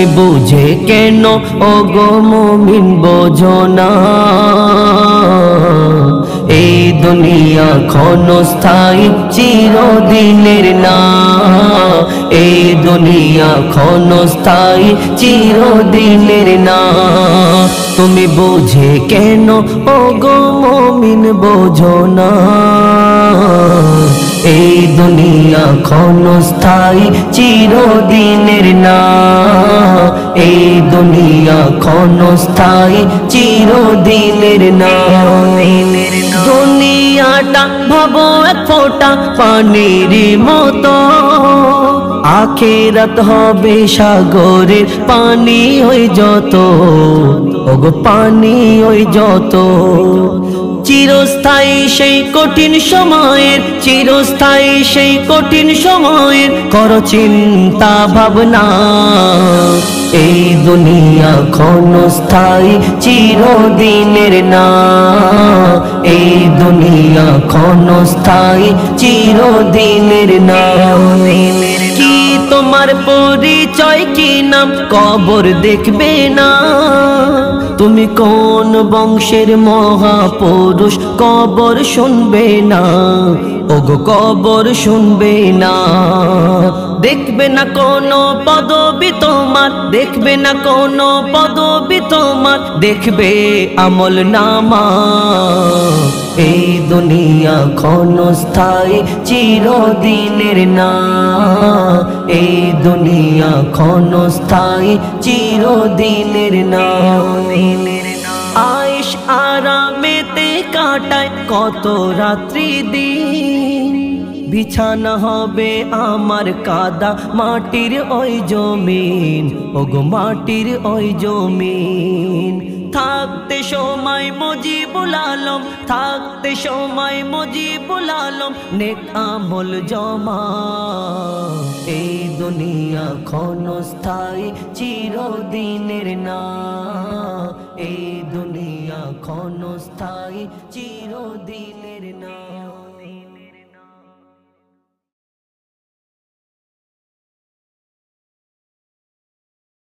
তুমি বুঝে কেন ওগো মুমিন বোঝো না এই দুনিয়া ক্ষণস্থায়ী চিরদিনের না এই দুনিয়া ক্ষণস্থায়ী চিরদিনের না তুমি বুঝে কেন ওগো মুমিন বোঝো না এই দুনিয়া ক্ষণস্থায়ী চিরদিনের না এই দুনিয়া ক্ষণস্থায়ী চিরদিনের না দুনিয়াটা ভাবো এক ফোঁটা পানির মতো আখিরাত হবে সাগরের পানি ওই যত ওগো পানি ওই যত চিরস্থায়ী সেই কঠিন সময়ের চিরস্থায়ী সেই কঠিন সময়ের করো চিন্তা ভাবনা এই দুনিয়া ক্ষণস্থায়ী চিরদিনের না এই দুনিয়া ক্ষণস্থায়ী চিরদিনের না কি তোমার পরিচয় কি নাম কবর দেখবে না তুমি কোন বংশের মহাপুরুষ কবর শুনবে না ওগো কবর শুনবে না দেখবে না কোনো পদবি তোমার দেখবে না কোনো পদবি তোমার দেখবে আমল নামা এই দুনিয়া ক্ষণস্থায়ী চিরদিনের না এই দুনিয়া ক্ষণস্থায়ী চিরদিনের না আয়েশ আরামেতে কাটায় কত রাত্রি দিন বিছানা হবে আমার কাদা মাটির ওই জমিন ওগো মাটির ওই জমিন থাকতে সময় মুজিবুল আলম থাকতে সময় মুজিবুল আলম নেক আমল জমা এই দুনিয়া ক্ষণস্থায়ী চিরদিনের না এই দুনিয়া ক্ষণস্থায়ী চিরদিনের না।